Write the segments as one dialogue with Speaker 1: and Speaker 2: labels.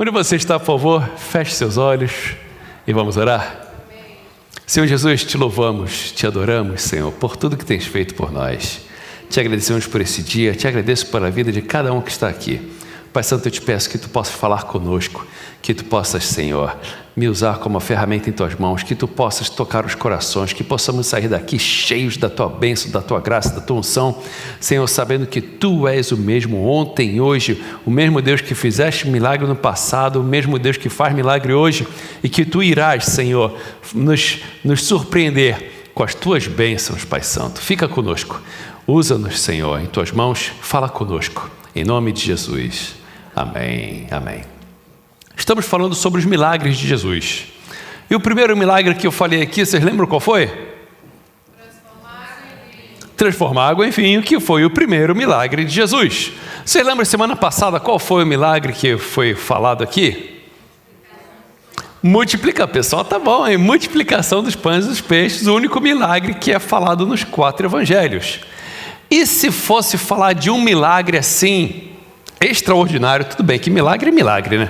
Speaker 1: Onde você está, por favor, feche seus olhos e vamos orar. Senhor Jesus, te louvamos, te adoramos, Senhor, por tudo que tens feito por nós. Te agradecemos por esse dia, te agradeço pela vida de cada um que está aqui. Pai Santo, eu te peço que tu possas falar conosco, que tu possas, Senhor, me usar como ferramenta em tuas mãos, que tu possas tocar os corações, que possamos sair daqui cheios da tua bênção, da tua graça, da tua unção, Senhor, sabendo que tu és o mesmo ontem e hoje, o mesmo Deus que fizeste milagre no passado, o mesmo Deus que faz milagre hoje, e que tu irás, Senhor, nos surpreender com as tuas bênçãos, Pai Santo. Fica conosco, usa-nos, Senhor, em tuas mãos, fala conosco, em nome de Jesus. Amém, amém. Estamos falando sobre os milagres de Jesus. E o primeiro milagre que eu falei aqui, vocês lembram qual foi? Transformar água em vinho, que foi o primeiro milagre de Jesus. Vocês lembram semana passada qual foi o milagre que foi falado aqui? Multiplicar, pessoal, tá bom, hein? Multiplicação dos pães e dos peixes, o único milagre que é falado nos 4 evangelhos. E se fosse falar de um milagre assim, extraordinário, tudo bem, que milagre é milagre, né?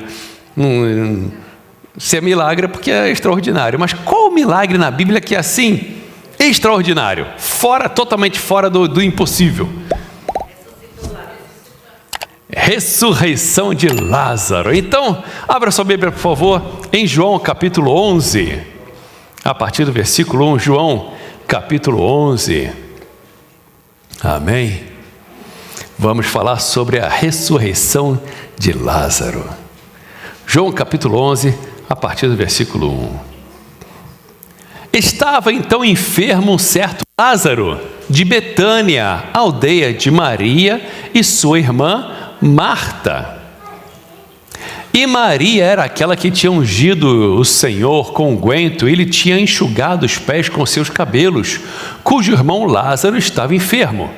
Speaker 1: Se é milagre é porque é extraordinário, mas qual o milagre na Bíblia que é assim, extraordinário, totalmente fora do impossível? Ressurreição de Lázaro. Então, abra sua Bíblia, por favor, em João capítulo 11, a partir do versículo 1, João capítulo 11, amém? Vamos falar sobre a ressurreição de Lázaro. João capítulo 11, a partir do versículo 1. Estava então enfermo um certo Lázaro, de Betânia, aldeia de Maria e sua irmã Marta. E Maria era aquela que tinha ungido o Senhor com unguento, e ele tinha enxugado os pés com seus cabelos, cujo irmão Lázaro estava enfermo.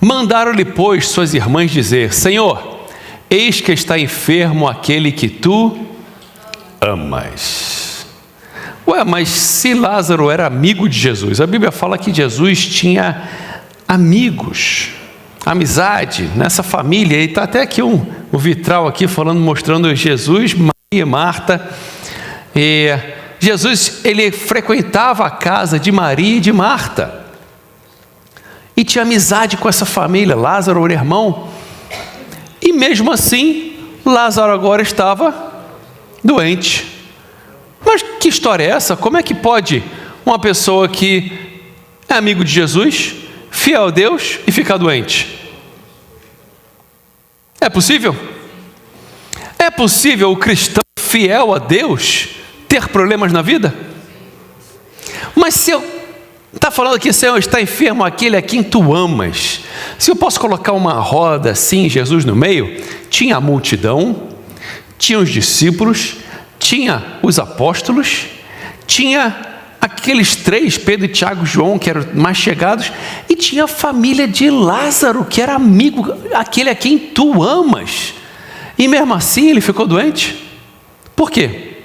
Speaker 1: Mandaram-lhe, pois, suas irmãs dizer: Senhor, eis que está enfermo aquele que tu amas. Ué, mas se Lázaro era amigo de Jesus, a Bíblia fala que Jesus tinha amigos, amizade nessa família, e está até aqui um vitral aqui mostrando Jesus, Maria e Marta. E Jesus, ele frequentava a casa de Maria e de Marta, e tinha amizade com essa família. Lázaro era irmão, e mesmo assim, Lázaro agora estava doente. Mas que história é essa? Como é que pode uma pessoa que é amigo de Jesus, fiel a Deus, e ficar doente? É possível? É possível o cristão fiel a Deus ter problemas na vida? Mas se eu está falando aqui, Senhor, está enfermo aquele a quem tu amas. Se eu posso colocar uma roda assim, Jesus no meio, tinha a multidão, tinha os discípulos, tinha os apóstolos, tinha aqueles 3, Pedro, Tiago e João, que eram mais chegados, e tinha a família de Lázaro, que era amigo, aquele a quem tu amas. E mesmo assim ele ficou doente. Por quê?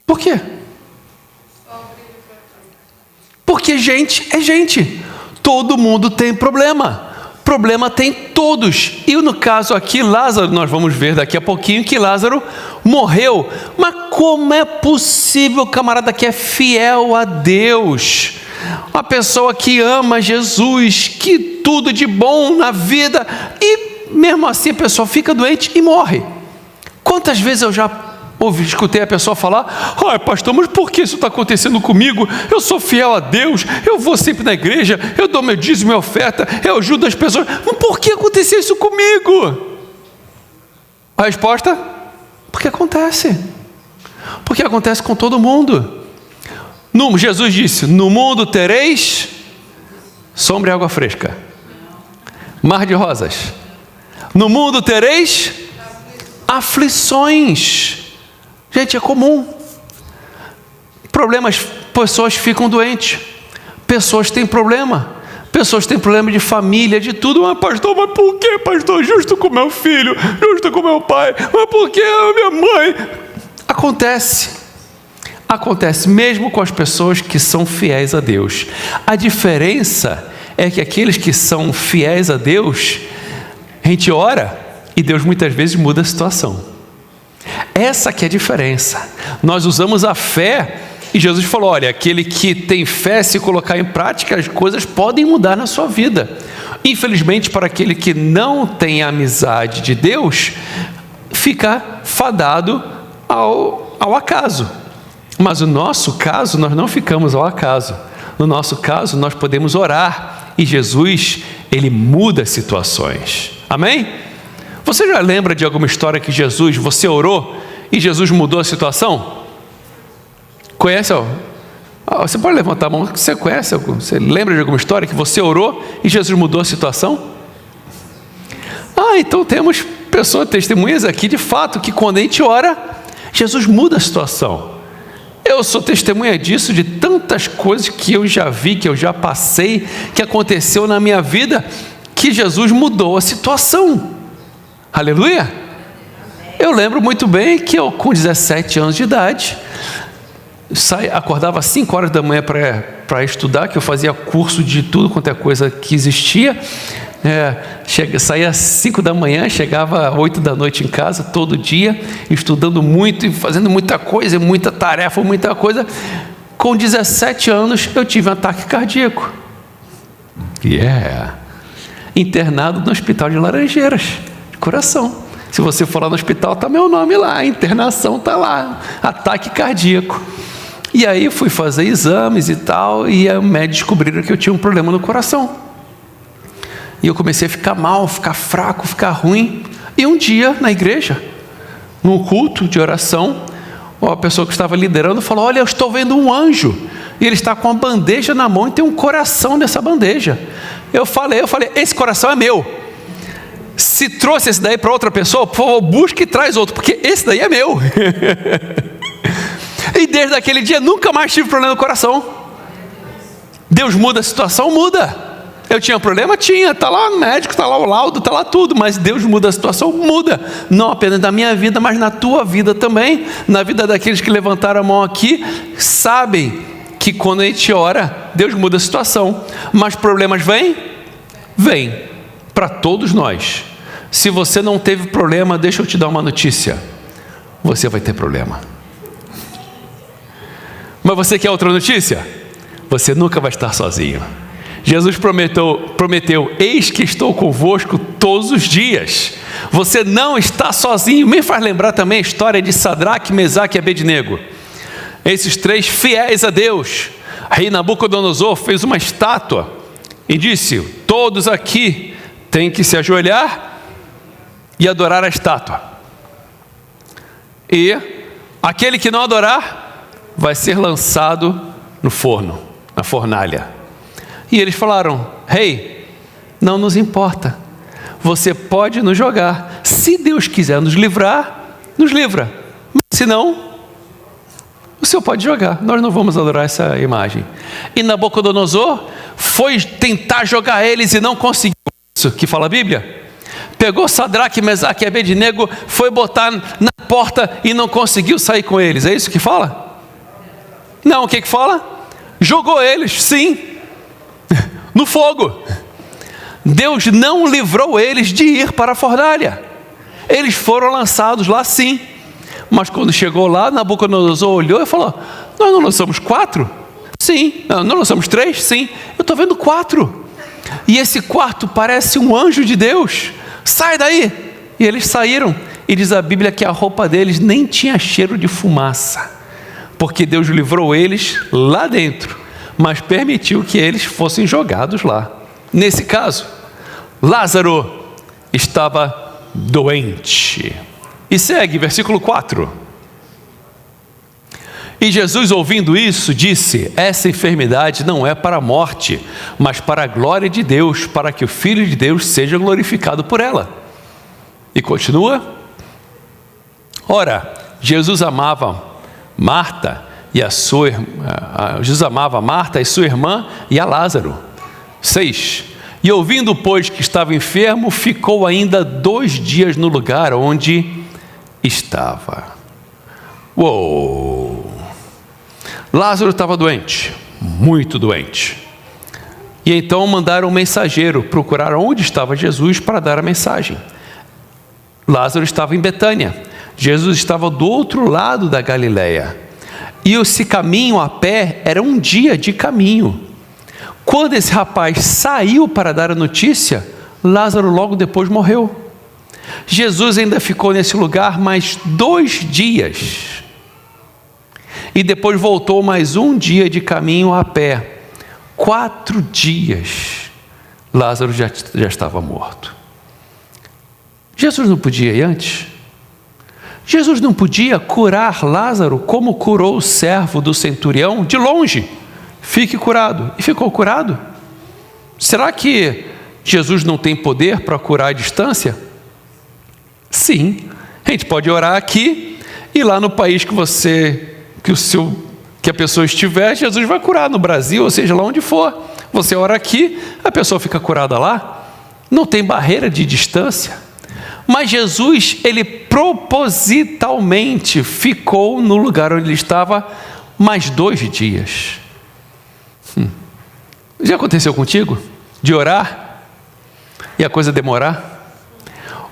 Speaker 1: Por quê? Porque gente é gente, todo mundo tem problema tem todos, e no caso aqui Lázaro, nós vamos ver daqui a pouquinho que Lázaro morreu. Mas como é possível, camarada que é fiel a Deus, uma pessoa que ama Jesus, que tudo de bom na vida, e mesmo assim a pessoa fica doente e morre? Quantas vezes eu já escutei a pessoa falar: ai pastor, mas por que isso está acontecendo comigo? Eu sou fiel a Deus, eu vou sempre na igreja, eu dou meu dízimo e minha oferta, eu ajudo as pessoas, mas por que aconteceu isso comigo? A resposta: porque acontece. Porque acontece com todo mundo. Jesus disse: no mundo tereis sombra e água fresca, mar de rosas. No mundo tereis aflições. Gente, é comum. Problemas, pessoas ficam doentes, pessoas têm problema de família, de tudo. Mas pastor, mas por que, pastor? Justo com meu filho, justo com meu pai, mas por que a minha mãe? Acontece mesmo com as pessoas que são fiéis a Deus. A diferença é que aqueles que são fiéis a Deus A gente ora e Deus muitas vezes muda a situação. Essa que é a diferença. Nós usamos a fé e Jesus falou, olha, aquele que tem fé, se colocar em prática, as coisas podem mudar na sua vida. Infelizmente, para aquele que não tem a amizade de Deus, fica fadado ao acaso. Mas no nosso caso, nós não ficamos ao acaso. No nosso caso, nós podemos orar e Jesus, ele muda situações. Amém? Você já lembra de alguma história que você orou e Jesus mudou a situação? Conhece? Você pode levantar a mão, você conhece? Você lembra de alguma história que você orou e Jesus mudou a situação? Então temos testemunhas aqui de fato, que quando a gente ora, Jesus muda a situação. Eu sou testemunha disso, de tantas coisas que eu já vi, que eu já passei, que aconteceu na minha vida, que Jesus mudou a situação. Aleluia! Eu lembro muito bem que eu, com 17 anos de idade, acordava às 5 horas da manhã para estudar, que eu fazia curso de tudo quanto é coisa que existia. Saía às 5 da manhã, chegava às 8 da noite em casa, todo dia, estudando muito e fazendo muita coisa, muita tarefa, muita coisa. Com 17 anos, eu tive um ataque cardíaco. Internado no hospital de Laranjeiras, de coração. Se você for lá no hospital, está meu nome lá, a internação está lá, ataque cardíaco. E aí fui fazer exames e tal, e o médico descobriram que eu tinha um problema no coração. E eu comecei a ficar mal, ficar fraco, ficar ruim. E um dia, na igreja, num culto de oração, a pessoa que estava liderando falou, olha, eu estou vendo um anjo, e ele está com uma bandeja na mão e tem um coração nessa bandeja. Eu falei, esse coração é meu. Se trouxe esse daí para outra pessoa, por favor, busque e traz outro, porque esse daí é meu. E desde aquele dia, nunca mais tive problema no coração. Deus muda a situação? Muda. Eu tinha problema? Tinha, está lá no médico, está lá o laudo, está lá tudo, mas Deus muda a situação? Muda, não apenas na minha vida, mas na tua vida também, na vida daqueles que levantaram a mão aqui, sabem que quando a gente ora, Deus muda a situação, mas problemas vêm? Vêm, para todos nós. Se você não teve problema, deixa eu te dar uma notícia, você vai ter problema. Mas você quer outra notícia? Você nunca vai estar sozinho. Jesus prometeu, eis que estou convosco todos os dias. Você não está sozinho. Me faz lembrar também a história de Sadraque, Mesaque e Abednego. Esses 3 fiéis a Deus. Rei Nabucodonosor fez uma estátua e disse, todos aqui têm que se ajoelhar e adorar a estátua. E aquele que não adorar vai ser lançado no forno, na fornalha. E eles falaram, rei, não nos importa, você pode nos jogar, se Deus quiser nos livrar, nos livra, mas se não, o senhor pode jogar, nós não vamos adorar essa imagem. E Nabucodonosor foi tentar jogar eles e não conseguiu. Isso que fala a Bíblia. Pegou Sadraque, Mesaque e Abednego, foi botar na porta e não conseguiu sair com eles. É isso que fala? Não, o que fala? Jogou eles, sim, no fogo. Deus não livrou eles de ir para a fornalha. Eles foram lançados lá, sim. Mas quando chegou lá, Nabucodonosor olhou e falou, nós não lançamos 4? Sim. Não lançamos 3? Sim. Eu estou vendo 4. E esse quarto parece um anjo de Deus. Sai daí. E eles saíram. E diz a Bíblia que a roupa deles nem tinha cheiro de fumaça, porque Deus livrou eles lá dentro, mas permitiu que eles fossem jogados lá. Nesse caso, Lázaro estava doente. E segue, versículo 4. E Jesus, ouvindo isso, disse, essa enfermidade não é para a morte, mas para a glória de Deus, para que o Filho de Deus seja glorificado por ela. E continua. Ora, Jesus amava Marta e sua irmã e a Lázaro. 6. E ouvindo, pois, que estava enfermo, ficou ainda 2 dias no lugar onde estava. Uou! Lázaro estava doente, muito doente. E então mandaram um mensageiro procurar onde estava Jesus para dar a mensagem. Lázaro estava em Betânia. Jesus estava do outro lado da Galileia. E esse caminho a pé era um dia de caminho. Quando esse rapaz saiu para dar a notícia, Lázaro logo depois morreu. Jesus ainda ficou nesse lugar mais 2 dias. E depois voltou mais um dia de caminho a pé. 4 dias. Lázaro já estava morto. Jesus não podia ir antes? Jesus não podia curar Lázaro como curou o servo do centurião de longe? Fique curado. E ficou curado? Será que Jesus não tem poder para curar à distância? Sim. A gente pode orar aqui e lá no país que a pessoa estiver, Jesus vai curar, no Brasil, ou seja, lá onde for. Você ora aqui, a pessoa fica curada lá. Não tem barreira de distância. Mas Jesus, ele propositalmente ficou no lugar onde ele estava mais 2 dias. Já aconteceu contigo? De orar e a coisa demorar?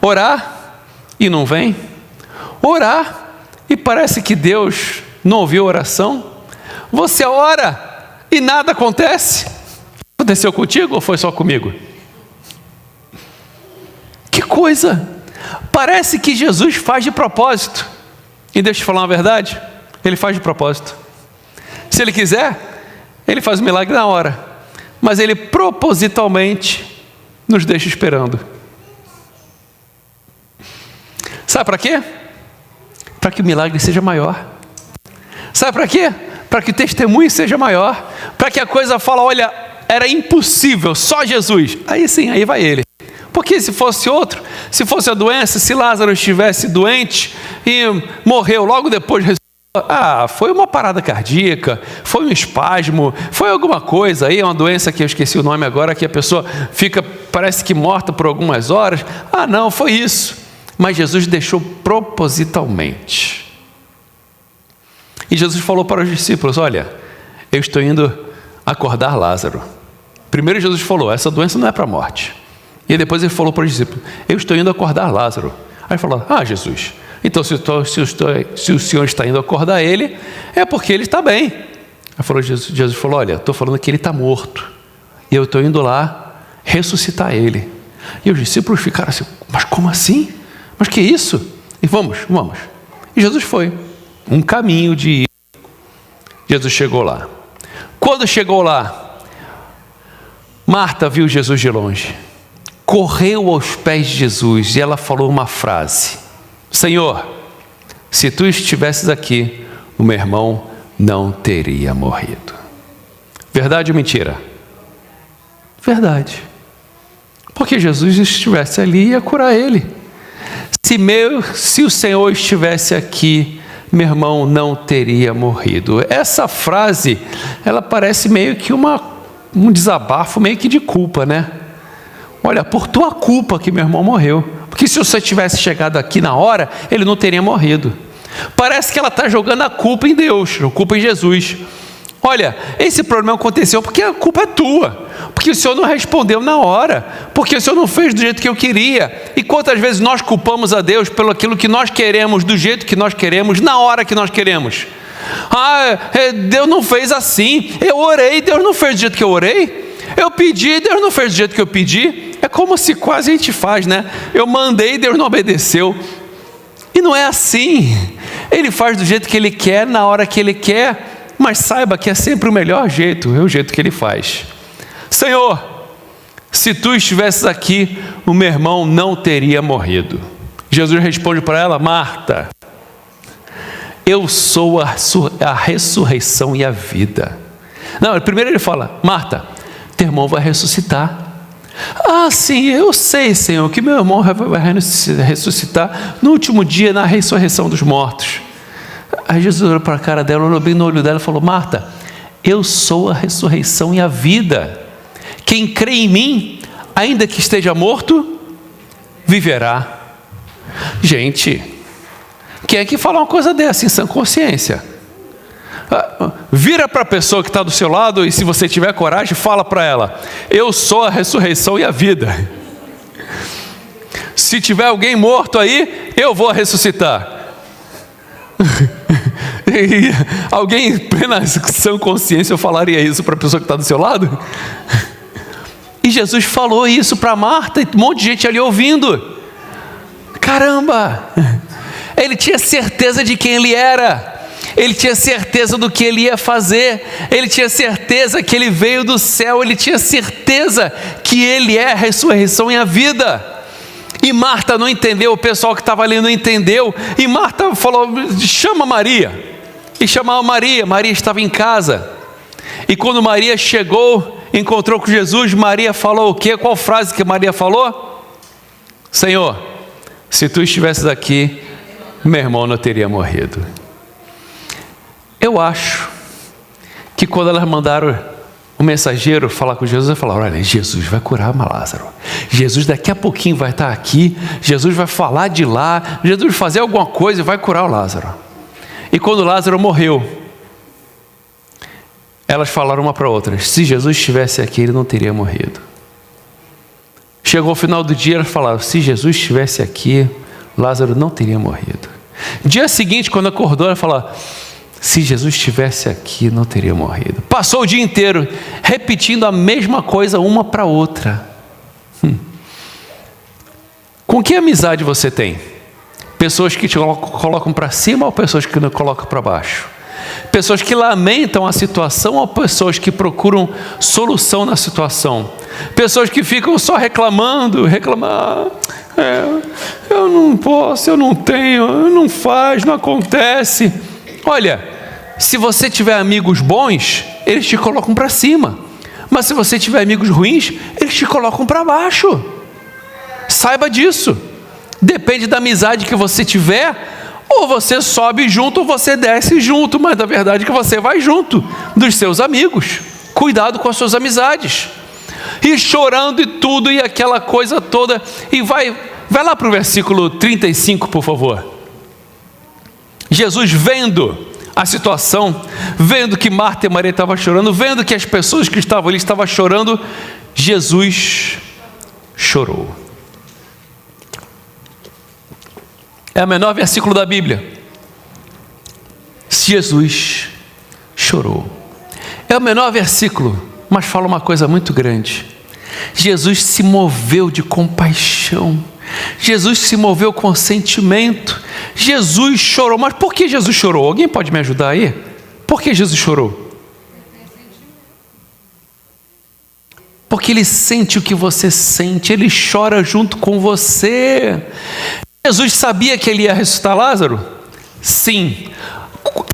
Speaker 1: Orar e não vem? Orar e parece que Deus não ouviu a oração? Você ora e nada acontece? Aconteceu contigo ou foi só comigo? Que coisa! Parece que Jesus faz de propósito. E deixa eu te falar uma verdade, ele faz de propósito. Se ele quiser, ele faz o milagre na hora, mas ele propositalmente nos deixa esperando. Sabe para quê? Para que o milagre seja maior. Sabe para quê? Para que o testemunho seja maior, para que a coisa fale, olha, era impossível, só Jesus. Aí sim, aí vai ele. Porque se fosse outro, se fosse a doença, se Lázaro estivesse doente e morreu logo depois, foi uma parada cardíaca, foi um espasmo, foi alguma coisa aí, uma doença que eu esqueci o nome agora, que a pessoa fica, parece que morta por algumas horas. Não, foi isso. Mas Jesus deixou propositalmente. E Jesus falou para os discípulos, olha, eu estou indo acordar Lázaro. Primeiro Jesus falou, essa doença não é para a morte. E depois ele falou para os discípulos, eu estou indo acordar Lázaro. Aí ele falou, Jesus, então se o Senhor está indo acordar ele, é porque ele está bem. Aí Jesus falou, olha, estou falando que ele está morto. E eu estou indo lá ressuscitar ele. E os discípulos ficaram assim, mas como assim? Mas que isso? E vamos. E Jesus foi. Um caminho de ir. Jesus chegou lá. Quando chegou lá, Marta viu Jesus de longe. Correu aos pés de Jesus e ela falou uma frase: Senhor, se tu estivesses aqui, o meu irmão não teria morrido. Verdade ou mentira? Verdade. Porque Jesus estivesse ali, ia curar ele. Se o Senhor estivesse aqui, meu irmão não teria morrido. Essa frase, ela parece meio que um desabafo, meio que de culpa, né? Olha, por tua culpa que meu irmão morreu. Porque se você tivesse chegado aqui na hora, ele não teria morrido. Parece que ela está jogando a culpa em Deus, a culpa em Jesus. Olha, esse problema aconteceu porque a culpa é tua. Porque o Senhor não respondeu na hora. Porque o Senhor não fez do jeito que eu queria. E quantas vezes nós culpamos a Deus pelo aquilo que nós queremos, do jeito que nós queremos, na hora que nós queremos. Deus não fez assim. Eu orei, Deus não fez do jeito que eu orei. Eu pedi, Deus não fez do jeito que eu pedi. É como se quase a gente faz, né? Eu mandei, Deus não obedeceu. E não é assim. Ele faz do jeito que Ele quer, na hora que Ele quer. Mas saiba que é sempre o melhor jeito, é o jeito que Ele faz. Senhor, se tu estivesses aqui, o meu irmão não teria morrido. Jesus responde para ela, Marta, eu sou a ressurreição e a vida. Não, primeiro ele fala, Marta, teu irmão vai ressuscitar. Sim, eu sei, Senhor, que meu irmão vai ressuscitar no último dia, na ressurreição dos mortos. Aí Jesus olhou para a cara dela, olhou bem no olho dela e falou, Marta, eu sou a ressurreição e a vida. Quem crê em mim, ainda que esteja morto, viverá. Gente, quem é que fala uma coisa dessa em sã consciência? Vira para a pessoa que está do seu lado e, se você tiver coragem, fala para ela: eu sou a ressurreição e a vida. Se tiver alguém morto aí, eu vou ressuscitar. E alguém em plena sã consciência falaria isso para a pessoa que está do seu lado? E Jesus falou isso para Marta e um monte de gente ali ouvindo. Caramba! Ele tinha certeza de quem ele era. Ele tinha certeza do que ele ia fazer. Ele tinha certeza que ele veio do céu. Ele tinha certeza que ele é a ressurreição e a vida. E Marta não entendeu, o pessoal que estava ali não entendeu. E Marta falou: chama Maria. E chamava Maria. Maria estava em casa. E quando Maria chegou, encontrou com Jesus, Maria falou o quê? Qual frase que Maria falou? Senhor, se tu estivesses aqui, meu irmão não teria morrido. Eu acho que quando elas mandaram o mensageiro falar com Jesus, elas falaram: olha, Jesus vai curar Lázaro. Jesus daqui a pouquinho vai estar aqui. Jesus vai falar de lá. Jesus vai fazer alguma coisa e vai curar o Lázaro. E quando Lázaro morreu, elas falaram uma para outra: se Jesus estivesse aqui, ele não teria morrido. Chegou o final do dia, elas falaram: se Jesus estivesse aqui, Lázaro não teria morrido. Dia seguinte, quando acordou, ela falou: se Jesus estivesse aqui, não teria morrido. Passou o dia inteiro repetindo a mesma coisa uma para outra. Com que amizade você tem? Pessoas que te colocam para cima ou pessoas que não colocam para baixo? Pessoas que lamentam a situação ou pessoas que procuram solução na situação? Pessoas que ficam só reclamando, eu não posso, eu não tenho, não faz, não acontece. Olha, se você tiver amigos bons, eles te colocam para cima. Mas se você tiver amigos ruins, eles te colocam para baixo. Saiba disso. Depende da amizade que você tiver, ou você sobe junto ou você desce junto, mas na verdade é que você vai junto dos seus amigos. Cuidado com as suas amizades. E chorando e tudo, e aquela coisa toda. E vai lá para o versículo 35, por favor. Jesus, vendo a situação, vendo que Marta e Maria estavam chorando, vendo que as pessoas que estavam ali estavam chorando, Jesus chorou. É o menor versículo da Bíblia. Jesus chorou. É o menor versículo, mas fala uma coisa muito grande. Jesus se moveu de compaixão. Jesus se moveu com sentimento. Jesus chorou. Mas por que Jesus chorou? Alguém pode me ajudar aí? Por que Jesus chorou? Porque ele sente o que você sente. Ele chora junto com você. Jesus sabia que ele ia ressuscitar Lázaro? Sim.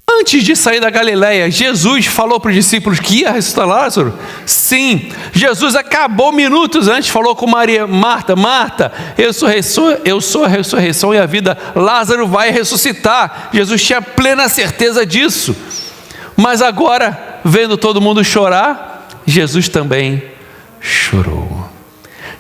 Speaker 1: Antes de sair da Galileia, Jesus falou para os discípulos que ia ressuscitar Lázaro? Sim. Jesus acabou minutos antes, falou com Maria: Marta, eu sou a ressurreição e a vida. Lázaro vai ressuscitar. Jesus tinha plena certeza disso. Mas agora, vendo todo mundo chorar, Jesus também chorou.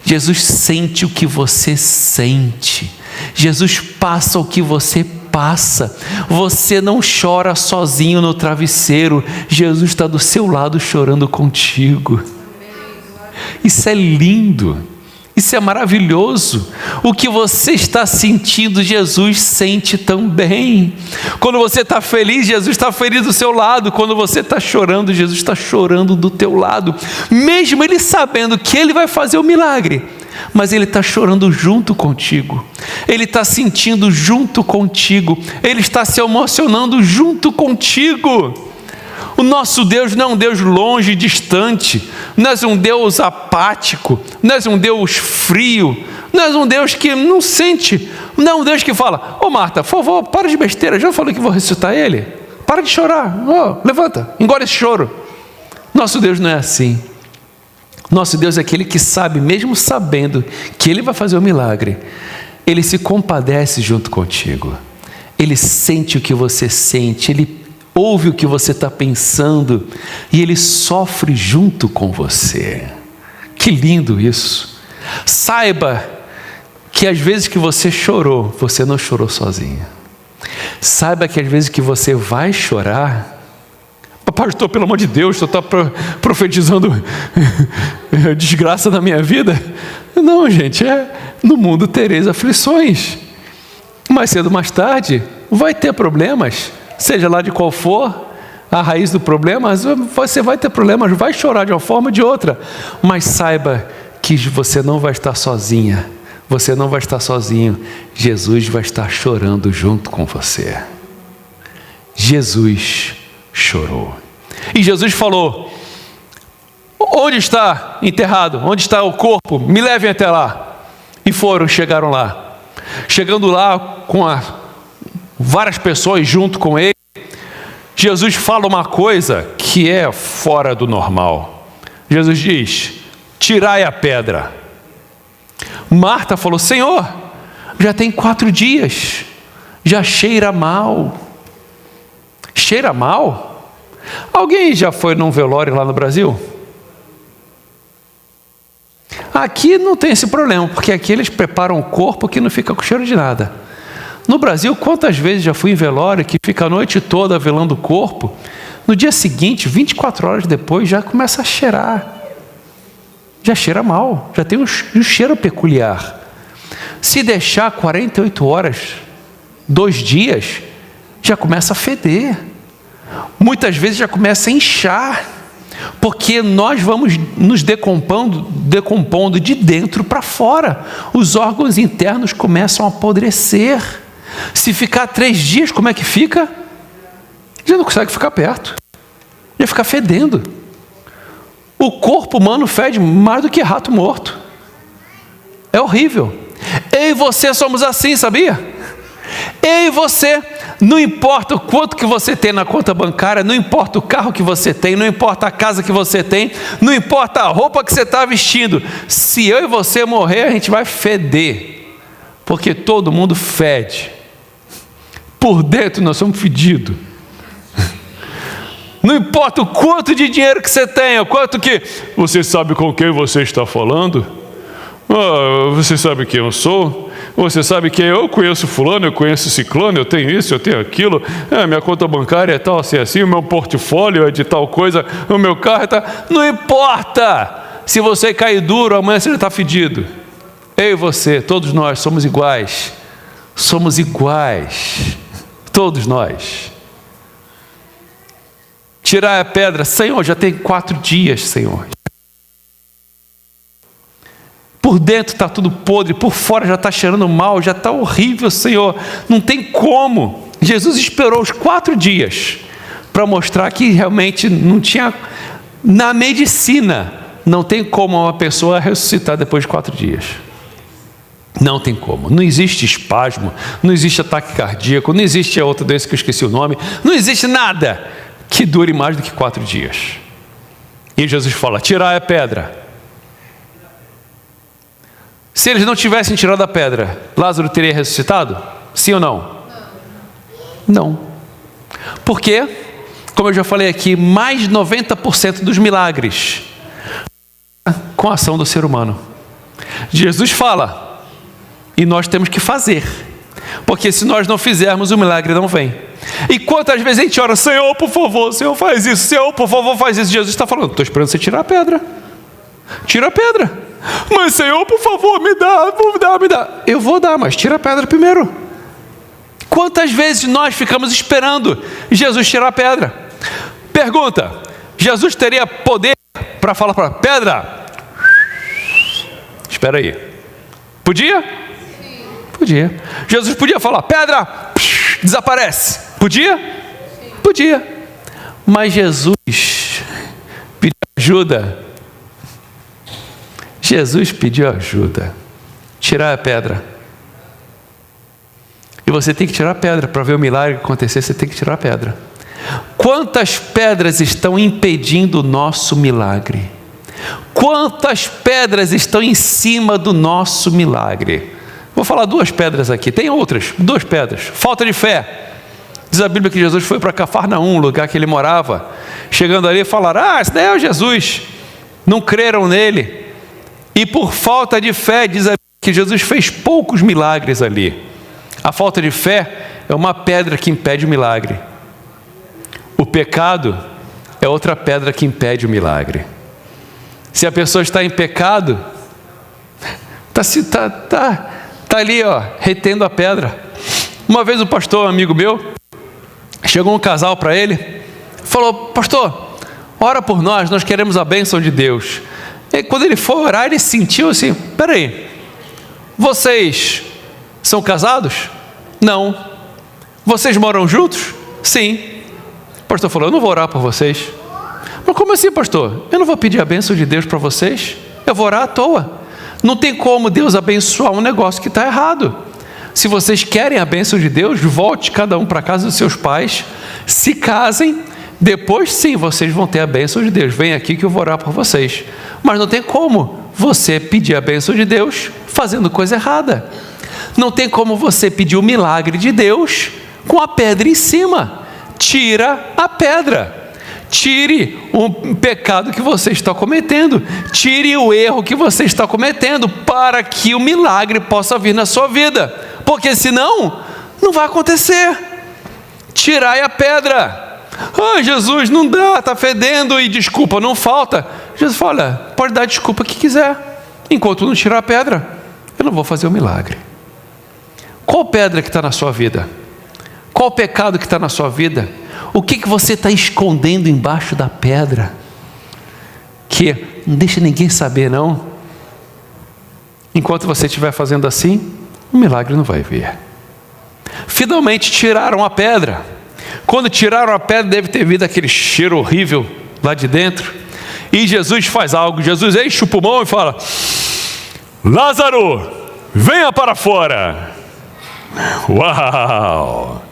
Speaker 1: Jesus sente o que você sente. Jesus passa o que você passa. Você não chora sozinho no travesseiro. Jesus está do seu lado chorando contigo. Isso é lindo. Isso é maravilhoso. O que você está sentindo, Jesus sente também. Quando você está feliz, Jesus está feliz do seu lado. Quando você está chorando, Jesus está chorando do teu lado. Mesmo ele sabendo que ele vai fazer o milagre, mas ele está chorando junto contigo. Ele está sentindo junto contigo. Ele está se emocionando junto contigo. O nosso Deus não é um Deus longe, distante. Não é um Deus apático. Não é um Deus frio. Não é um Deus que não sente. Não é um Deus que fala: ô Marta, por favor, para de besteira. Já falei que vou ressuscitar ele. Para de chorar. Levanta, engole esse choro. Nosso Deus não é assim. Nosso Deus é aquele que sabe, mesmo sabendo que ele vai fazer o milagre, ele se compadece junto contigo. Ele sente o que você sente. Ele ouve o que você está pensando e ele sofre junto com você. Que lindo isso. Saiba que às vezes que você chorou, você não chorou sozinho. Saiba que às vezes que você vai chorar, pastor, pelo amor de Deus, tu está profetizando desgraça na minha vida. Não, gente, no mundo tereis aflições. Mais cedo ou mais tarde, vai ter problemas, seja lá de qual for a raiz do problema, você vai ter problemas, vai chorar de uma forma ou de outra, mas saiba que você não vai estar sozinha, você não vai estar sozinho, Jesus vai estar chorando junto com você. Jesus chorou, e Jesus falou: onde está enterrado? Onde está o corpo? Me levem até lá. E chegaram lá. Chegando lá com várias pessoas junto com ele, Jesus fala uma coisa que é fora do normal. Jesus diz: tirai a pedra. Marta falou: Senhor, já tem 4 dias, já cheira mal. Cheira mal? Alguém já foi num velório lá no Brasil? Aqui não tem esse problema, porque aqui eles preparam o corpo que não fica com cheiro de nada. No Brasil, quantas vezes já fui em velório que fica a noite toda velando o corpo, no dia seguinte, 24 horas depois, já começa a cheirar. Já cheira mal, já tem um cheiro peculiar. Se deixar 48 horas, 2 dias, já começa a feder. Muitas vezes já começa a inchar, porque nós vamos nos decompondo de dentro para fora. Os órgãos internos começam a apodrecer. Se ficar 3 dias, como é que fica? Já não consegue ficar perto, já fica fedendo. O corpo humano fede mais do que rato morto. É horrível. Eu e você somos assim, sabia? Eu e você, não importa o quanto que você tem na conta bancária, não importa o carro que você tem, não importa a casa que você tem, não importa a roupa que você está vestindo, se eu e você morrer, a gente vai feder, porque todo mundo fede. Por dentro nós somos fedidos. Não importa o quanto de dinheiro que você tenha, o quanto que... Você sabe com quem você está falando? Você sabe quem eu sou? Você sabe que eu conheço fulano, eu conheço ciclano, eu tenho isso, eu tenho aquilo, minha conta bancária é tal, assim, o meu portfólio é de tal coisa, o meu carro é tal... Não importa! Se você cair duro, amanhã você já está fedido. Eu e você, todos nós somos iguais. Somos iguais. Todos nós. Tirar a pedra. Senhor, já tem 4 dias, Senhor. Por dentro está tudo podre, por fora já está cheirando mal, já está horrível, Senhor. Não tem como. Jesus esperou os 4 dias para mostrar que realmente não tinha... Na medicina, não tem como uma pessoa ressuscitar depois de 4 dias. Não tem como. Não existe espasmo, não existe ataque cardíaco, não existe a outra doença que eu esqueci o nome, não existe nada que dure mais do que 4 dias. E Jesus fala: tirai a pedra. Se eles não tivessem tirado a pedra, Lázaro teria ressuscitado? Sim ou não? Não. Por quê? Como eu já falei aqui, mais de 90% dos milagres com a ação do ser humano. Jesus fala, e nós temos que fazer, porque se nós não fizermos, o milagre não vem. E quantas vezes a gente ora: Senhor, por favor, Senhor, faz isso, Senhor, por favor, faz isso. Jesus está falando: estou esperando você tirar a pedra. Tira a pedra. Mas Senhor, por favor, me dá. Eu vou dar, mas tira a pedra primeiro. Quantas vezes nós ficamos esperando Jesus tirar a pedra? Pergunta: Jesus teria poder para falar para a pedra: espera aí? Podia? Sim. Podia. Jesus podia falar: pedra, desaparece. Podia? Sim. Podia. Mas Jesus pediu ajuda. Jesus pediu ajuda. Tirar a pedra. E você tem que tirar a pedra. Para ver o milagre acontecer, você tem que tirar a pedra. Quantas pedras estão impedindo o nosso milagre? Quantas pedras estão em cima do nosso milagre? Vou falar 2 pedras aqui. Tem outras, 2 pedras. Falta de fé. Diz a Bíblia que Jesus foi para Cafarnaum, lugar que ele morava. Chegando ali, falaram: esse daí é o Jesus. Não creram nele. E por falta de fé, diz a Bíblia que Jesus fez poucos milagres ali. A falta de fé é uma pedra que impede o milagre. O pecado é outra pedra que impede o milagre. Se a pessoa está em pecado, tá ali, ó, retendo a pedra. Uma vez um pastor, um amigo meu, chegou um casal para ele, falou: pastor, ora por nós, nós queremos a bênção de Deus. E quando ele foi orar, ele sentiu assim: peraí, vocês são casados? Não. Vocês moram juntos? Sim. O pastor falou: eu não vou orar por vocês. Mas como assim, pastor? Eu não vou pedir a bênção de Deus para vocês? Eu vou orar à toa. Não tem como Deus abençoar um negócio que está errado. Se vocês querem a bênção de Deus, volte cada um para a casa dos seus pais, se casem, depois sim vocês vão ter a bênção de Deus. Vem aqui que eu vou orar por vocês. Mas não tem como você pedir a bênção de Deus fazendo coisa errada. Não tem como você pedir o milagre de Deus com a pedra em cima. Tira a pedra. Tire o pecado que você está cometendo. Tire o erro que você está cometendo, para que o milagre possa vir na sua vida. Porque senão, não vai acontecer. Tirai a pedra. Ah, Jesus, não dá, está fedendo e desculpa não falta. Jesus fala: olha, pode dar desculpa que quiser. Enquanto não tirar a pedra, eu não vou fazer o milagre. Qual pedra que está na sua vida? Qual pecado que está na sua vida? O que você está escondendo embaixo da pedra? Que não deixa ninguém saber, não. Enquanto você estiver fazendo assim, o milagre não vai vir. Finalmente tiraram a pedra. Quando tiraram a pedra, deve ter vindo aquele cheiro horrível lá de dentro. E Jesus faz algo. Jesus enche o pulmão e fala: Lázaro, venha para fora. Uau!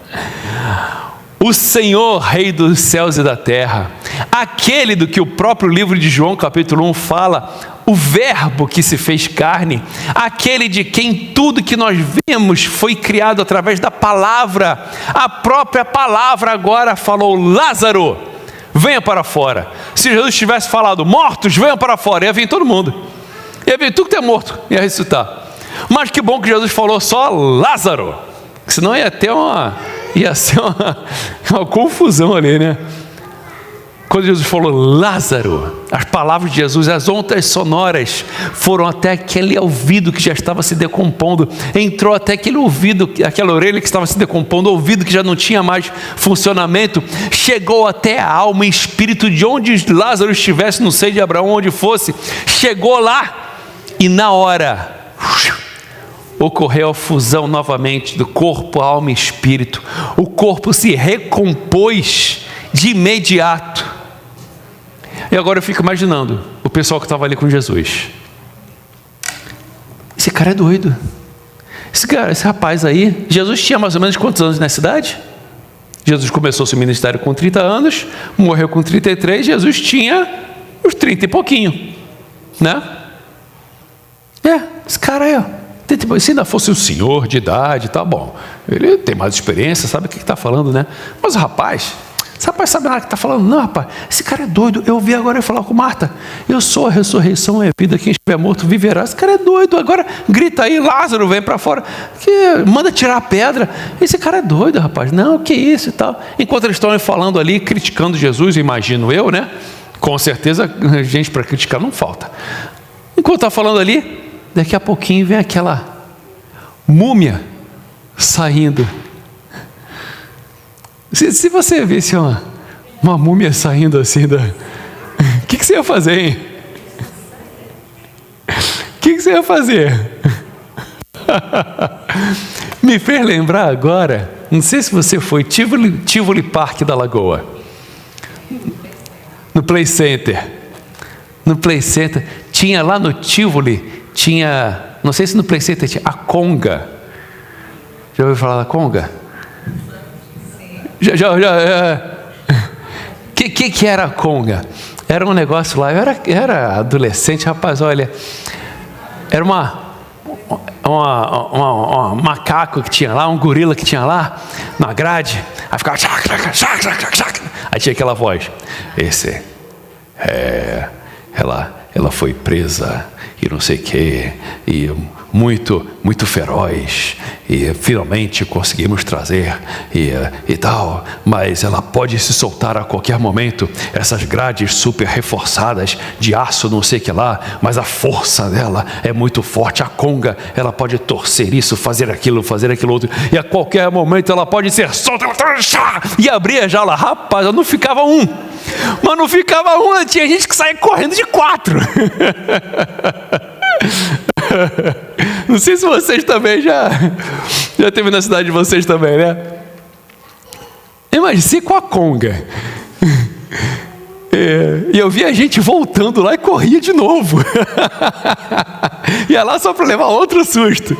Speaker 1: O Senhor, Rei dos céus e da terra, aquele do que o próprio livro de João capítulo 1 fala, o verbo que se fez carne, aquele de quem tudo que nós vemos foi criado através da palavra, a própria palavra agora falou: Lázaro, venha para fora. Se Jesus tivesse falado: mortos, venham para fora, ia vir todo mundo, ia vir tudo que é morto, ia ressuscitar. Mas que bom que Jesus falou só Lázaro, senão ia ser uma confusão ali, né? Quando Jesus falou Lázaro, as palavras de Jesus, as ondas sonoras foram até aquele ouvido que já estava se decompondo, entrou até aquele ouvido, aquela orelha que estava se decompondo, ouvido que já não tinha mais funcionamento, chegou até a alma e espírito de onde Lázaro estivesse, no seio de Abraão, onde fosse, chegou lá, e na hora ocorreu a fusão novamente do corpo, alma e espírito. O corpo se recompôs de imediato. E agora eu fico imaginando o pessoal que estava ali com Jesus. Esse cara é doido. Esse rapaz aí, Jesus tinha mais ou menos quantos anos na cidade? Jesus começou seu ministério com 30 anos, morreu com 33, Jesus tinha uns 30 e pouquinho, né? Esse cara aí, ó. Se ainda fosse um senhor de idade, tá bom, ele tem mais experiência, sabe o que está falando, né? Mas o rapaz, esse rapaz sabe nada que está falando. Não, rapaz, esse cara é doido. Eu vi agora ele falar com Marta: eu sou a ressurreição e a vida, quem estiver morto viverá. Esse cara é doido. Agora grita aí: Lázaro, vem para fora, manda tirar a pedra. Esse cara é doido, rapaz. Não, que isso e tal. Enquanto eles estão falando ali, criticando Jesus, imagino eu, né? Com certeza gente para criticar não falta. Enquanto está falando ali, daqui a pouquinho vem aquela múmia saindo. Se você visse uma múmia saindo assim, o que você ia fazer, hein? O que você ia fazer? Me fez lembrar agora, não sei se você foi, Tivoli Park da Lagoa, no Play Center. No Play Center, tinha lá no Tivoli, não sei se no Play Center tinha a conga. Já ouviu falar da conga? Já. Que era a conga? Era um negócio lá, eu era adolescente, rapaz, olha, era um macaco que tinha lá, um gorila que tinha lá, na grade, aí ficava, aí tinha aquela voz: ela foi presa, e não sei o que, e muito feroz, e finalmente conseguimos trazer e tal, mas ela pode se soltar a qualquer momento, essas grades super reforçadas de aço, não sei o que lá, mas a força dela é muito forte, a conga, ela pode torcer isso, fazer aquilo outro, e a qualquer momento ela pode ser solta, e abrir a jaula. Rapaz, não ficava um, mas não ficava um, tinha gente que saía correndo de 4. Não sei se vocês também já teve na cidade de vocês também, né? Imagine com a conga. E eu via a gente voltando lá e corria de novo. Ia lá só para levar outro susto.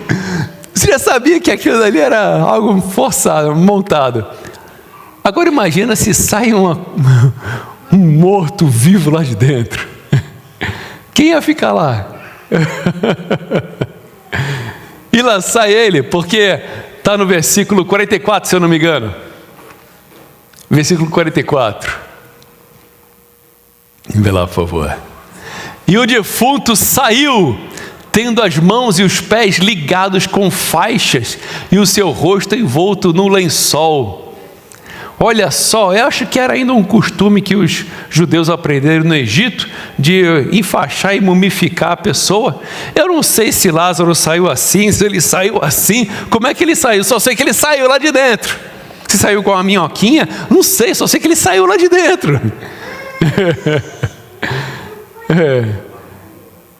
Speaker 1: Você já sabia que aquilo ali era algo forçado, montado. Agora imagina se sai um morto vivo lá de dentro. Quem ia ficar lá? E lá sai ele, porque está no versículo 44, se eu não me engano. Versículo 44. Vê lá, por favor. E o defunto saiu, tendo as mãos e os pés ligados com faixas, e o seu rosto envolto no lençol. Olha só, eu acho que era ainda um costume que os judeus aprenderam no Egito, de enfaixar e mumificar a pessoa. Eu não sei se Lázaro saiu assim, se ele saiu assim, como é que ele saiu? Só sei que ele saiu lá de dentro. Se saiu com a minhoquinha, não sei, só sei que ele saiu lá de dentro.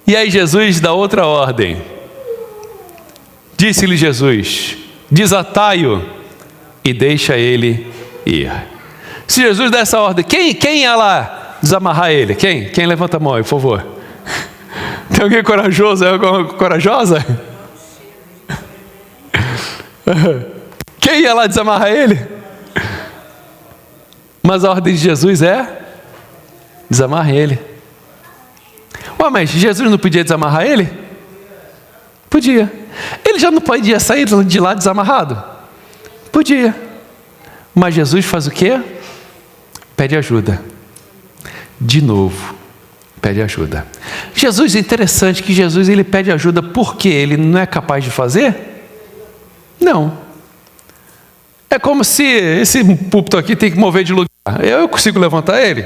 Speaker 1: E aí Jesus dá outra ordem. Disse-lhe Jesus: desatai-o e deixa ele ir. Se Jesus der essa ordem, quem ia lá desamarrar ele? Quem levanta a mão aí, por favor? Tem alguém corajoso? Alguma corajosa? Quem ia lá desamarrar ele? Mas a ordem de Jesus é: desamarre ele. Ué, mas Jesus não podia desamarrar ele? Podia. Ele já não podia sair de lá desamarrado? Podia. Mas Jesus faz o quê? Pede ajuda. De novo, pede ajuda. Jesus, é interessante que Jesus ele pede ajuda porque ele não é capaz de fazer? Não. É como se esse púlpito aqui tem que mover de lugar. Eu consigo levantar ele?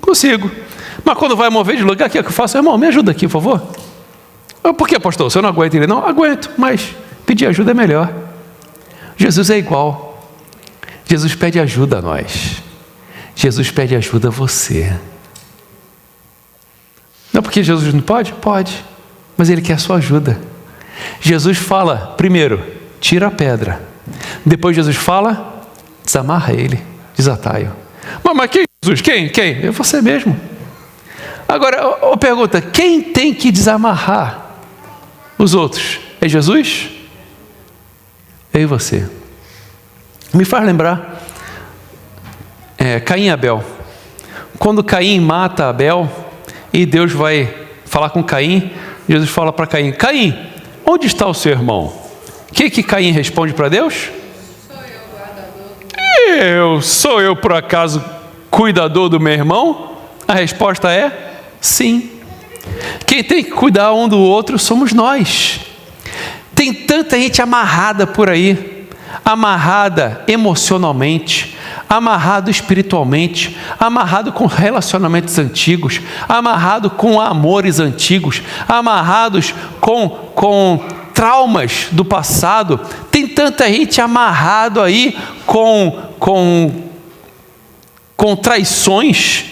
Speaker 1: Consigo. Mas quando vai mover de lugar, o que é que eu faço? Irmão, me ajuda aqui, por favor. Por que, pastor? Você não aguenta ele? Não, aguento, mas pedir ajuda é melhor. Jesus é igual. Jesus pede ajuda a nós. Jesus pede ajuda a você. Não porque Jesus não pode? Pode. Mas Ele quer a sua ajuda. Jesus fala, primeiro, tira a pedra. Depois Jesus fala, desamarra ele, desatai-o. Mas quem, Jesus? Quem? É você mesmo. Agora, eu pergunta, quem tem que desamarrar os outros? É Jesus? Eu e você. Me faz lembrar Caim e Abel. Quando Caim mata Abel e Deus vai falar com Caim, Jesus fala para Caim: Caim, onde está o seu irmão? O que Caim responde para Deus? Sou eu por acaso cuidador do meu irmão? A resposta é sim. Quem tem que cuidar um do outro somos nós. Tem tanta gente amarrada por aí, amarrada emocionalmente, amarrado espiritualmente, amarrado com relacionamentos antigos, amarrado com amores antigos, amarrados com traumas do passado. Tem tanta gente amarrado aí com traições,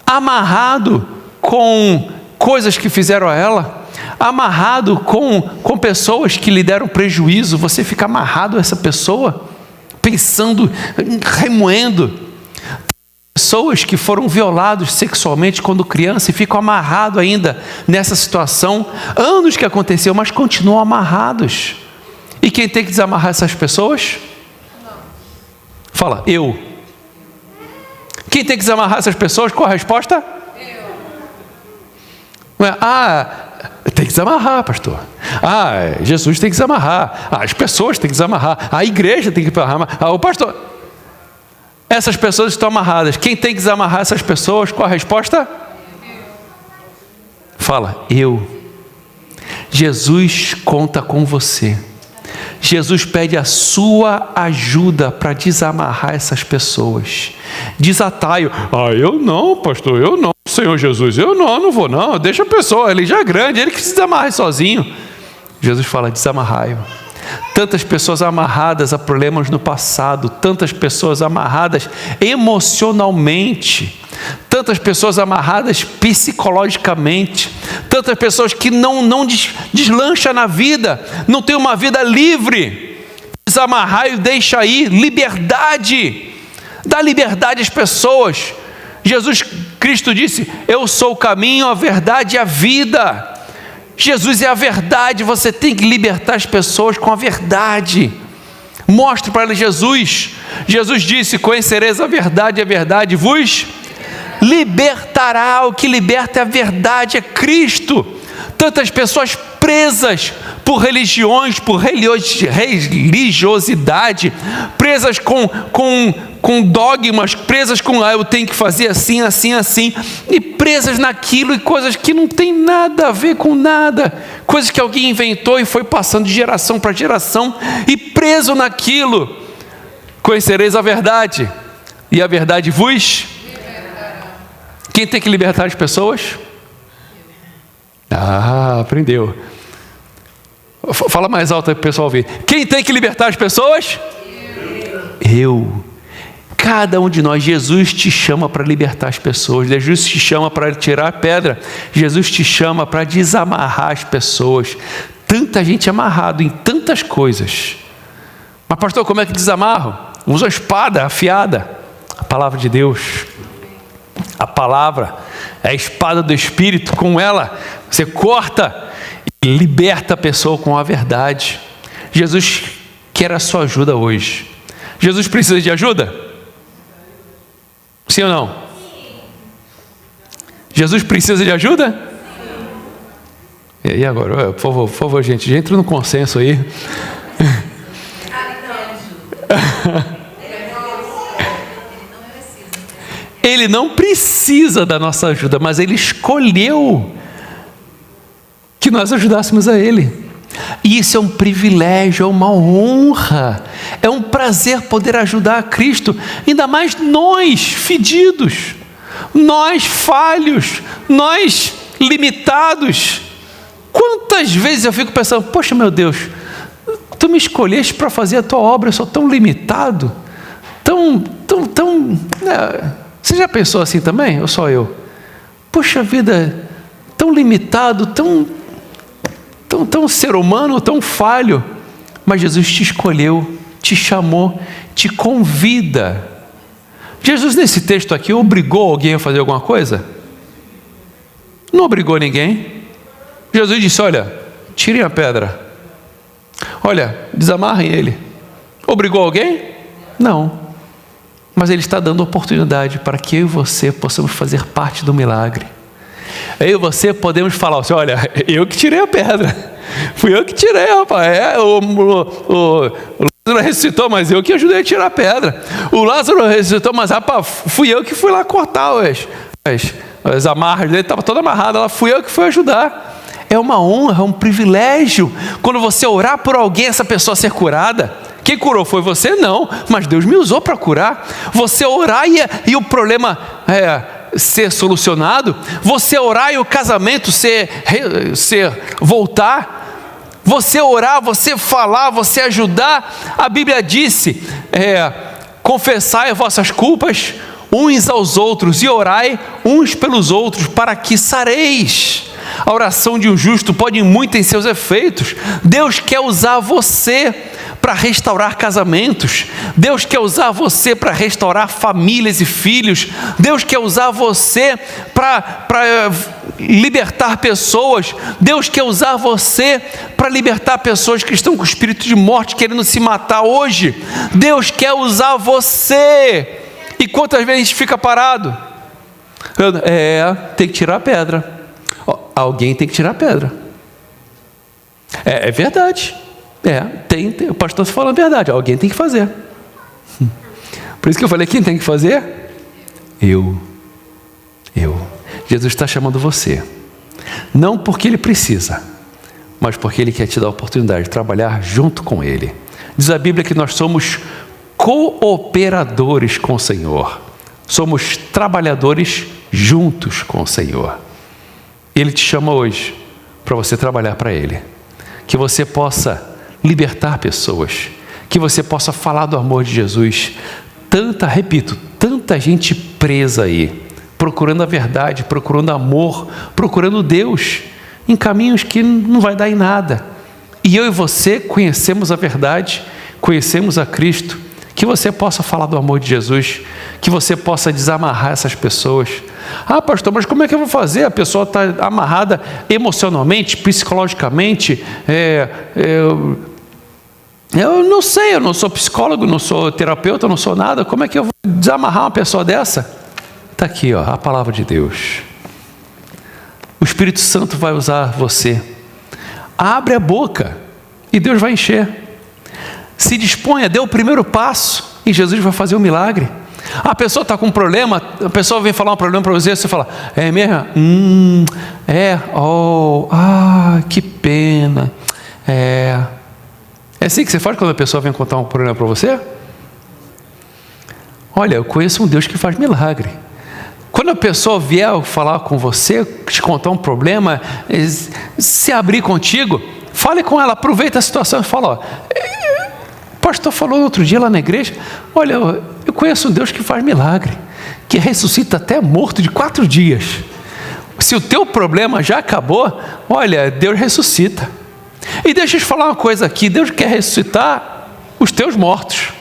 Speaker 1: amarrado com coisas que fizeram a ela, amarrado com pessoas que lhe deram prejuízo. Você fica amarrado a essa pessoa, pensando, remoendo. Pessoas que foram violados sexualmente quando criança e ficam amarrados ainda nessa situação, anos que aconteceu, mas continuam amarrados. E quem tem que desamarrar essas pessoas? Fala, eu. Quem tem que desamarrar essas pessoas? Qual a resposta? Tem que desamarrar, pastor. Jesus tem que desamarrar. As pessoas têm que desamarrar. A igreja tem que desamarrar. O pastor. Essas pessoas estão amarradas. Quem tem que desamarrar essas pessoas? Qual a resposta? Fala, eu. Jesus conta com você. Jesus pede a sua ajuda para desamarrar essas pessoas. Desataio. Eu não, pastor, eu não, Senhor Jesus, eu não vou não, deixa a pessoa, ele já é grande, ele que se desamarra sozinho. Jesus fala, desamarrai-o. Tantas pessoas amarradas a problemas no passado, tantas pessoas amarradas emocionalmente, tantas pessoas amarradas psicologicamente, tantas pessoas que não deslancha na vida, não tem uma vida livre. Desamarrar e deixa aí, liberdade, dá liberdade às pessoas. Jesus Cristo disse, eu sou o caminho, a verdade e a vida. Jesus é a verdade, você tem que libertar as pessoas com a verdade. Mostre para elas Jesus. Jesus disse, conhecereis a verdade vos libertará. O que liberta é a verdade, é Cristo. Tantas pessoas presas por religiões, por religiosidade, presas com dogmas, presas com eu tenho que fazer assim, assim, assim, e presas naquilo, e coisas que não tem nada a ver com nada, coisas que alguém inventou e foi passando de geração para geração, e preso naquilo. Conhecereis a verdade, e a verdade vos libertará. Quem tem que libertar as pessoas? Aprendeu. Fala mais alto para o pessoal ouvir. Quem tem que libertar as pessoas? Eu. Cada um de nós. Jesus te chama para libertar as pessoas. Jesus te chama para tirar a pedra. Jesus te chama para desamarrar as pessoas. Tanta gente amarrado em tantas coisas. Mas pastor, como é que desamarro? Usa a espada afiada. A palavra de Deus. A palavra é a espada do Espírito. Com ela você corta e liberta a pessoa com a verdade. Jesus quer a sua ajuda hoje. Jesus precisa de ajuda? Sim ou não? Sim. Jesus precisa de ajuda? Sim. E agora? Por favor, gente, entra no consenso aí. Ele não precisa da nossa ajuda, mas Ele escolheu que nós ajudássemos a Ele. E isso é um privilégio, é uma honra, é um prazer poder ajudar a Cristo, ainda mais nós fedidos, nós falhos, nós limitados. Quantas vezes eu fico pensando, poxa meu Deus, Tu me escolheste para fazer a Tua obra, eu sou tão limitado, Você já pensou assim também, ou só eu? Poxa vida, tão limitado, tão ser humano, tão falho, mas Jesus te escolheu, te chamou, te convida. Jesus nesse texto aqui obrigou alguém a fazer alguma coisa? Não obrigou ninguém. Jesus disse, olha, tirem a pedra, olha, desamarrem ele. Obrigou alguém? Não. Mas Ele está dando oportunidade para que eu e você possamos fazer parte do milagre. Eu e você podemos falar assim, olha, eu que tirei a pedra. Fui eu que tirei, rapaz. O Lázaro ressuscitou, mas eu que ajudei a tirar a pedra. O Lázaro ressuscitou, mas rapaz, fui eu que fui lá cortar as amarras dele, estava toda amarrada lá, fui eu que fui ajudar. É uma honra, é um privilégio. Quando você orar por alguém, essa pessoa ser curada. Quem curou foi você? Não, mas Deus me usou para curar. Você orar e o problema ser solucionado, você orar e o casamento voltar, você orar, você falar, você ajudar. A Bíblia disse, confessai as vossas culpas uns aos outros e orai uns pelos outros para que sareis. A oração de um justo pode muito em seus efeitos. Deus quer usar você para restaurar casamentos. Deus quer usar você para restaurar famílias e filhos. Deus quer usar você para libertar pessoas. Deus quer usar você para libertar pessoas que estão com espírito de morte, querendo se matar hoje. Deus quer usar você. E quantas vezes a gente fica parado? Tem que tirar a pedra. Alguém tem que tirar a pedra. É verdade. O pastor está falando a verdade. Alguém tem que fazer. Por isso que eu falei, quem tem que fazer? Eu. Jesus está chamando você. Não porque Ele precisa, mas porque Ele quer te dar a oportunidade de trabalhar junto com Ele. Diz a Bíblia que nós somos cooperadores com o Senhor. Somos trabalhadores juntos com o Senhor. Ele te chama hoje para você trabalhar para Ele. Que você possa libertar pessoas. Que você possa falar do amor de Jesus. Tanta gente presa aí, procurando a verdade, procurando amor, procurando Deus, em caminhos que não vai dar em nada. E eu e você conhecemos a verdade, conhecemos a Cristo. Que você possa falar do amor de Jesus, que você possa desamarrar essas pessoas. Ah, pastor, mas como é que eu vou fazer? A pessoa está amarrada emocionalmente, psicologicamente. Eu não sei, eu não sou psicólogo, não sou terapeuta, não sou nada. Como é que eu vou desamarrar uma pessoa dessa? Está aqui, ó, a palavra de Deus. O Espírito Santo vai usar você. Abre a boca e Deus vai encher. Se disponha, dê o primeiro passo e Jesus vai fazer um milagre. A pessoa está com um problema, a pessoa vem falar um problema para você fala, é mesmo? Que pena. É assim que você faz quando a pessoa vem contar um problema para você? Olha, eu conheço um Deus que faz milagre. Quando a pessoa vier falar com você, te contar um problema, se abrir contigo, fale com ela, aproveita a situação e fala, o pastor falou outro dia lá na igreja, olha, eu conheço um Deus que faz milagre, que ressuscita até morto de 4 dias. Se o teu problema já acabou, olha, Deus ressuscita. E deixa eu te falar uma coisa aqui, Deus quer ressuscitar os teus mortos.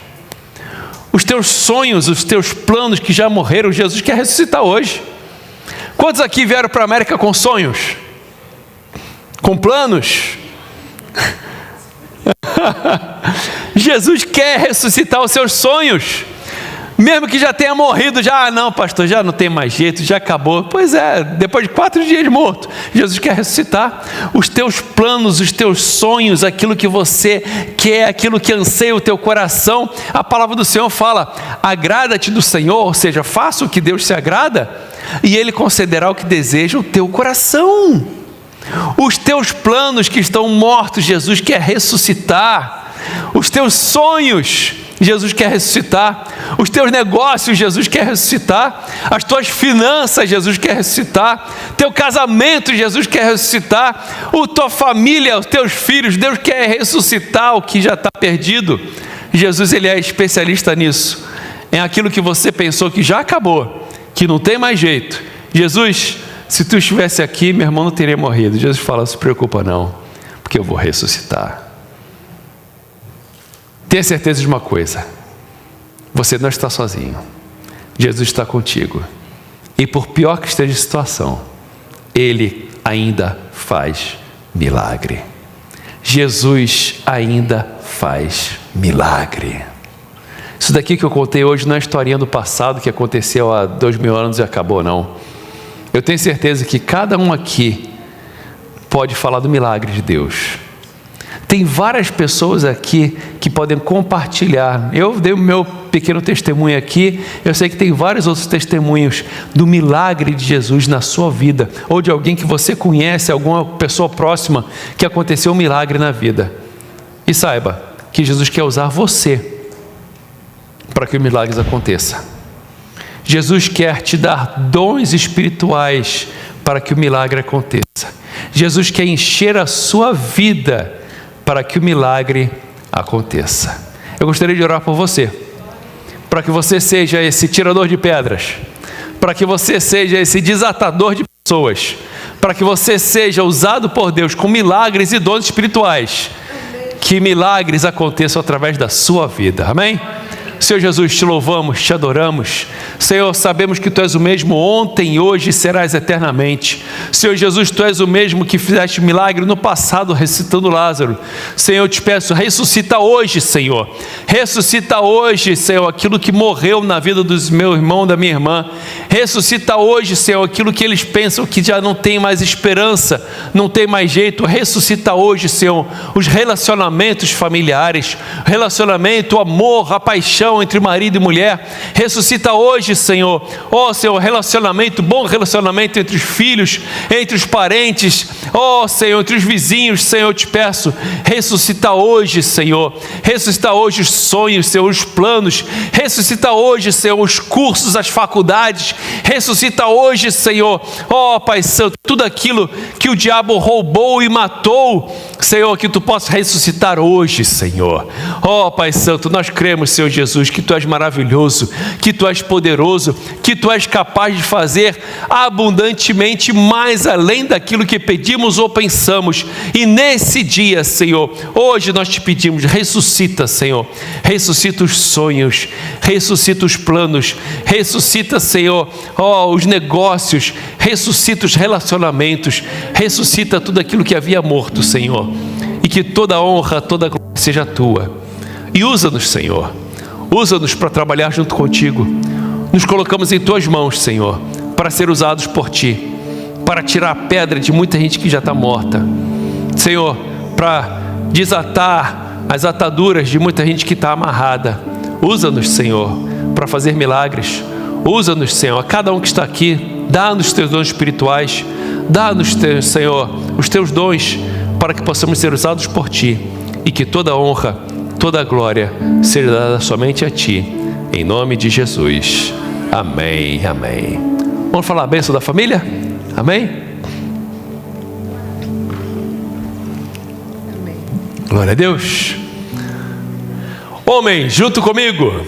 Speaker 1: Os teus sonhos, os teus planos que já morreram, Jesus quer ressuscitar hoje. Quantos aqui vieram para a América com sonhos? Com planos? Jesus quer ressuscitar os seus sonhos, mesmo que já tenha morrido, não, pastor, já não tem mais jeito, já acabou. Pois é, depois de 4 dias morto, Jesus quer ressuscitar os teus planos, os teus sonhos, aquilo que você quer, aquilo que anseia o teu coração. A palavra do Senhor fala, agrada-te do Senhor, ou seja, faça o que Deus se agrada, e Ele concederá o que deseja o teu coração. Os teus planos que estão mortos, Jesus quer ressuscitar. Os teus sonhos, Jesus quer ressuscitar. Os teus negócios, Jesus quer ressuscitar. As tuas finanças, Jesus quer ressuscitar. Teu casamento, Jesus quer ressuscitar. Tua família, os teus filhos, Deus quer ressuscitar o que já está perdido. Jesus, Ele é especialista nisso. É aquilo que você pensou que já acabou, que não tem mais jeito. Jesus, se tu estivesse aqui, meu irmão não teria morrido. Jesus fala, não se preocupa não, porque eu vou ressuscitar. Tenha certeza de uma coisa, você não está sozinho, Jesus está contigo, e por pior que esteja a situação, Ele ainda faz milagre. Jesus ainda faz milagre. Isso daqui que eu contei hoje não é historinha do passado que aconteceu há 2000 anos e acabou, não. Eu tenho certeza que cada um aqui pode falar do milagre de Deus. Tem várias pessoas aqui que podem compartilhar. Eu dei o meu pequeno testemunho aqui. Eu sei que tem vários outros testemunhos do milagre de Jesus na sua vida, ou de alguém que você conhece, alguma pessoa próxima que aconteceu um milagre na vida. E saiba que Jesus quer usar você para que os milagres aconteçam. Jesus quer te dar dons espirituais para que o milagre aconteça. Jesus quer encher a sua vida para que o milagre aconteça. Eu gostaria de orar por você, para que você seja esse tirador de pedras, para que você seja esse desatador de pessoas, para que você seja usado por Deus com milagres e dons espirituais. Que milagres aconteçam através da sua vida, amém? Senhor Jesus, te louvamos, te adoramos. Senhor, sabemos que Tu és o mesmo ontem, hoje e serás eternamente. Senhor Jesus, Tu és o mesmo que fizeste milagre no passado ressuscitando Lázaro. Senhor, eu te peço, ressuscita hoje, Senhor. Ressuscita hoje, Senhor, aquilo que morreu na vida dos meu irmão, da minha irmã. Ressuscita hoje, Senhor, aquilo que eles pensam que já não tem mais esperança, não tem mais jeito. Ressuscita hoje, Senhor, os relacionamentos familiares, relacionamento, o amor, a paixão, coração entre marido e mulher. Ressuscita hoje, Senhor, Senhor, relacionamento, bom relacionamento entre os filhos, entre os parentes, Senhor, entre os vizinhos, Senhor, eu te peço, ressuscita hoje, Senhor, ressuscita hoje os sonhos, Senhor, os planos, ressuscita hoje, Senhor, os cursos, as faculdades, ressuscita hoje, Senhor, Pai Santo, tudo aquilo que o diabo roubou e matou, Senhor, que tu possas ressuscitar hoje, Senhor. Pai Santo, nós cremos, Senhor Jesus, que tu és maravilhoso, que tu és poderoso, que tu és capaz de fazer abundantemente mais além daquilo que pedimos ou pensamos. E nesse dia, Senhor, hoje nós te pedimos, ressuscita, Senhor, ressuscita os sonhos, ressuscita os planos, ressuscita, Senhor, os negócios, ressuscita os relacionamentos, ressuscita tudo aquilo que havia morto, Senhor, e que toda honra, toda glória seja tua. E usa-nos, Senhor, usa-nos para trabalhar junto contigo. Nos colocamos em tuas mãos, Senhor, para ser usados por ti, para tirar a pedra de muita gente que já está morta, Senhor, para desatar as ataduras de muita gente que está amarrada. Usa-nos, Senhor, para fazer milagres. Usa-nos, Senhor, a cada um que está aqui, dá-nos teus dons espirituais, dá-nos, Senhor, os teus dons, para que possamos ser usados por ti, e que toda honra, toda glória seja dada somente a ti, em nome de Jesus. Amém, amém. Vamos falar a bênção da família? Amém? Amém. Glória a Deus. Homem, junto comigo,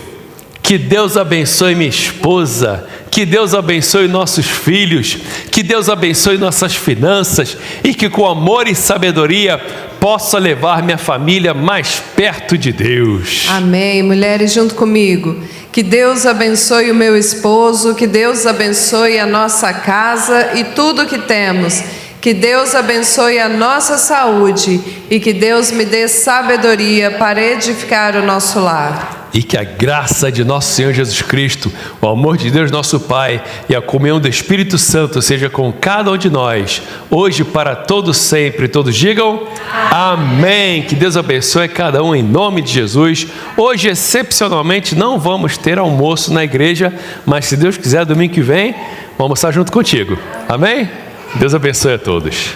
Speaker 1: que Deus abençoe minha esposa, que Deus abençoe nossos filhos, que Deus abençoe nossas finanças e que com amor e sabedoria possa levar minha família mais perto de Deus.
Speaker 2: Amém. Mulheres, junto comigo, que Deus abençoe o meu esposo, que Deus abençoe a nossa casa e tudo que temos, que Deus abençoe a nossa saúde e que Deus me dê sabedoria para edificar o nosso lar.
Speaker 1: E que a graça de nosso Senhor Jesus Cristo, o amor de Deus nosso Pai e a comunhão do Espírito Santo seja com cada um de nós, hoje para todos sempre. Todos digam amém. Que Deus abençoe cada um em nome de Jesus. Hoje, excepcionalmente, não vamos ter almoço na igreja, mas se Deus quiser, domingo que vem, vamos almoçar junto contigo. Amém? Deus abençoe a todos.